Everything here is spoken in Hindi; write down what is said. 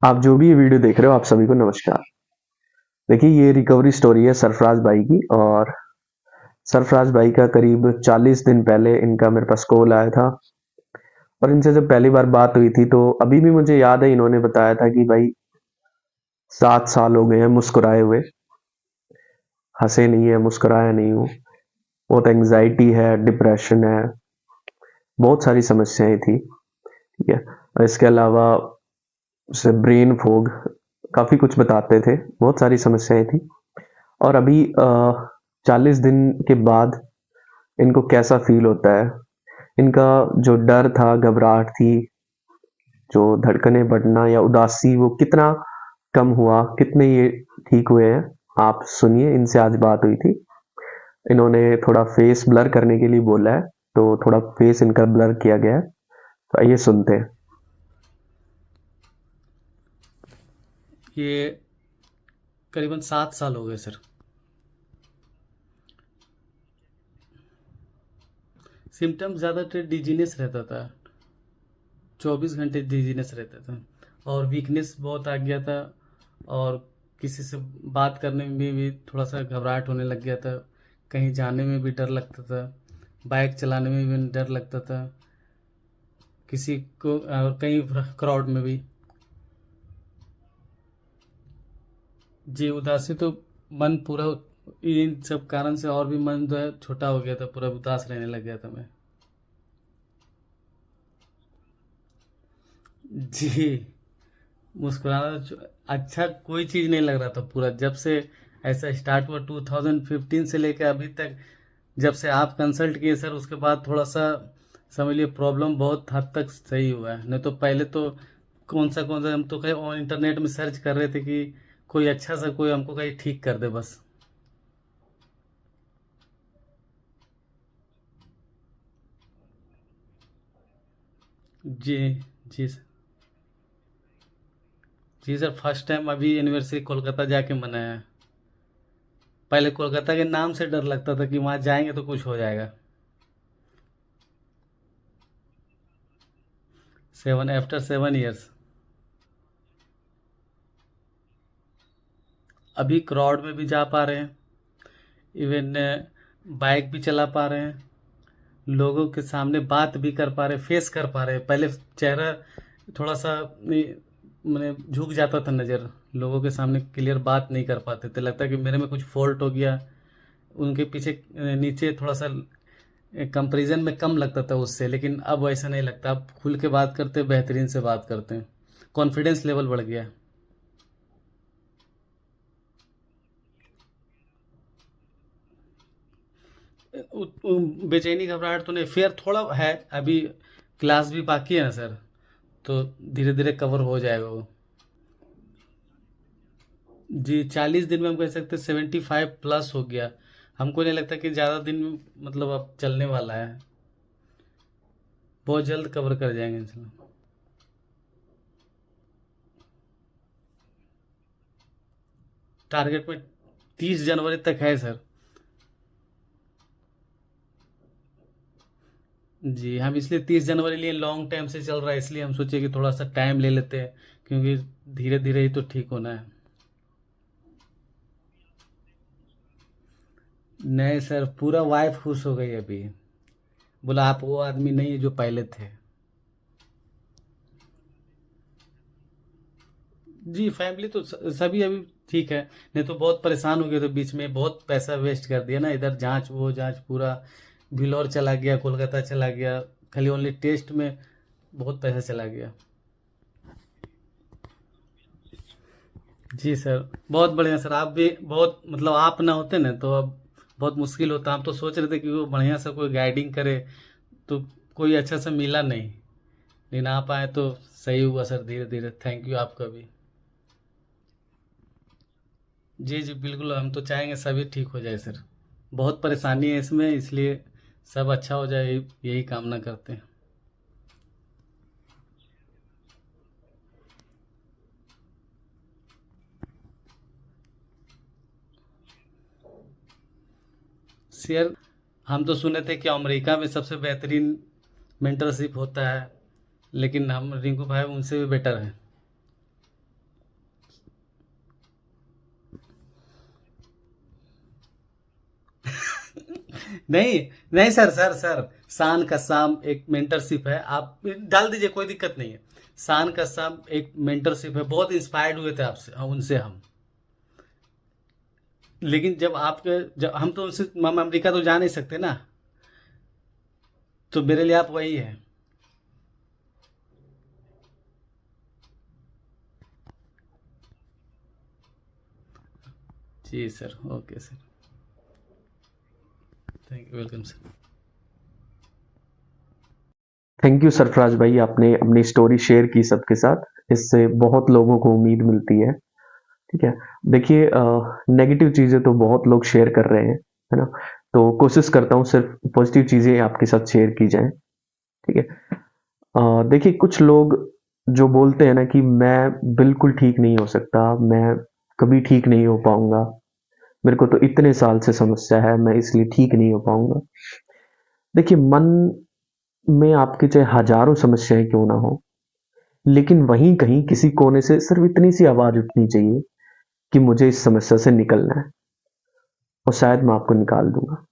आप जो भी ये वीडियो देख रहे हो आप सभी को नमस्कार। देखिए ये रिकवरी स्टोरी है सरफराज भाई की। और सरफराज भाई का करीब 40 दिन पहले इनका मेरे पास कॉल आया था। और इनसे जब पहली बार बात हुई थी तो अभी भी मुझे याद है, इन्होंने बताया था कि भाई 7 साल हो गए हैं मुस्कुराए हुए, हंसे नहीं है, मुस्कुराया नहीं हूँ। बहुत एंग्जाइटी है, डिप्रेशन है, बहुत सारी समस्याएं थी। ठीक है। और इसके अलावा उसे ब्रेन फोग, काफी कुछ बताते थे, बहुत सारी समस्याएं थी। और अभी 40 दिन के बाद इनको कैसा फील होता है, इनका जो डर था, घबराहट थी, जो धड़कनें बढ़ना या उदासी, वो कितना कम हुआ, कितने ये ठीक हुए हैं, आप सुनिए। इनसे आज बात हुई थी, इन्होंने थोड़ा फेस ब्लर करने के लिए बोला है, तो थोड़ा फेस इनका ब्लर किया गया है, तो आइए सुनते हैं। ये करीबन 7 साल हो गए सर। सिम्टम्स ज़्यादातर डिजीनेस रहता था। 24 घंटे डिजीनेस रहता था और वीकनेस बहुत आ गया था। और किसी से बात करने में भी थोड़ा सा घबराहट होने लग गया था। कहीं जाने में भी डर लगता था। बाइक चलाने में भी डर लगता था। किसी को और कहीं क्राउड में भी। जी, उदासी तो मन पूरा इन सब कारण से और भी मन जो है छोटा हो गया था, पूरा उदास रहने लग गया था मैं। जी, मुस्कुराना तो अच्छा कोई चीज़ नहीं लग रहा था पूरा, जब से ऐसा स्टार्ट हुआ 2015 से लेकर अभी तक। जब से आप कंसल्ट किए सर, उसके बाद थोड़ा सा समझ लिए प्रॉब्लम बहुत हद तक सही हुआ है। नहीं तो पहले तो कौन सा हम तो कहीं और इंटरनेट में सर्च कर रहे थे कि कोई अच्छा सा कोई हमको कहीं ठीक कर दे बस। जी। जी सर। जी सर, फर्स्ट टाइम अभी एनिवर्सरी कोलकाता जाके मनाया है। पहले कोलकाता के नाम से डर लगता था कि वहाँ जाएंगे तो कुछ हो जाएगा। 7 आफ्टर 7 ईयर्स। अभी क्राउड में भी जा पा रहे हैं। इवन बाइक भी चला पा रहे हैं। लोगों के सामने बात भी कर पा रहे, फेस कर पा रहे। पहले चेहरा थोड़ा सा मैंने झुक जाता था नज़र। लोगों के सामने क्लियर बात नहीं कर पाते थे, लगता कि मेरे में कुछ फॉल्ट हो गया। उनके पीछे नीचे थोड़ा सा कंपैरिजन में कम लगता था उससे, लेकिन अब वैसा नहीं लगता। अब खुल के बात करते हैं, बेहतरीन से बात करते हैं। कॉन्फिडेंस लेवल बढ़ गया है। बेचैनी घबराहट तो नहीं, फेयर थोड़ा है अभी। क्लास भी बाकी है ना सर, तो धीरे धीरे कवर हो जाएगा वो। जी, 40 दिन में हम कह सकते 75+ हो गया। हमको नहीं लगता कि ज़्यादा दिन मतलब अब चलने वाला है। बहुत जल्द कवर कर जाएंगे इंशाल्लाह। टारगेट में 30 जनवरी तक है सर। जी, हम इसलिए 30 जनवरी लिए लॉन्ग टाइम से चल रहा है, इसलिए हम सोचे कि थोड़ा सा टाइम ले लेते हैं, क्योंकि धीरे धीरे ही तो ठीक होना है। नहीं सर, पूरा वाइफ खुश हो गई अभी। बोला आप वो आदमी नहीं है जो पहले थे। जी, फैमिली तो सभी अभी ठीक है। नहीं तो बहुत परेशान हो गए थे बीच में, बहुत पैसा वेस्ट कर दिया ना, इधर जांच वो जांच पूरा। बिलौर चला गया, कोलकाता चला गया, खाली ओनली टेस्ट में बहुत पैसा चला गया। जी सर, बहुत बढ़िया सर। आप भी बहुत मतलब आप ना होते ना तो अब बहुत मुश्किल होता। हम तो सोच रहे थे कि वो बढ़िया सा कोई गाइडिंग करे, तो कोई अच्छा सा मिला नहीं। लेकिन आप आए तो सही हुआ सर, धीरे धीरे। थैंक यू आपका भी। जी जी बिल्कुल, हम तो चाहेंगे सभी ठीक हो जाए सर। बहुत परेशानी है इसमें, इसलिए सब अच्छा हो जाए, यही कामना करते हैं। शेयर, हम तो सुने थे कि अमेरिका में सबसे बेहतरीन मेंटरशिप होता है, लेकिन हम रिंकू भाई उनसे भी बेटर हैं। नहीं, नहीं सर, सर, सर, शान का शाम एक मेंटरशिप है, आप डाल दीजिए, कोई दिक्कत नहीं है। शान का शाम एक मेंटरशिप है, बहुत इंस्पायर्ड हुए थे आपसे, उनसे हम। लेकिन जब हम तो उनसे अमेरिका तो जा नहीं सकते ना, तो मेरे लिए आप वही है। जी sir, okay sir, thank you, welcome sir. Thank you Sarfaraz भाई, आपने अपनी स्टोरी शेयर की सबके साथ। इससे बहुत लोगों को उम्मीद मिलती है। ठीक है। देखिए, नेगेटिव चीज़ें तो बहुत लोग शेयर कर रहे हैं, है ना? तो कोशिश करता हूँ सिर्फ पॉजिटिव चीज़ें आपके साथ शेयर की जाएँ। ठीक है। देखिए, कुछ लोग जो बोलते हैं ना कि मैं बिल्कुल ठीक नहीं हो सकता, मैं कभी ठीक नहीं हो पाऊँगा, मेरे को तो इतने साल से समस्या है, मैं इसलिए ठीक नहीं हो पाऊँगा। देखिए, मन में आपके चाहे हज़ारों समस्याएँ क्यों ना हो, लेकिन वहीं कहीं किसी कोने से सिर्फ़ इतनी सी आवाज़ उठनी चाहिए कि मुझे इस समस्या से निकलना है, और शायद मैं आपको निकाल दूँगा।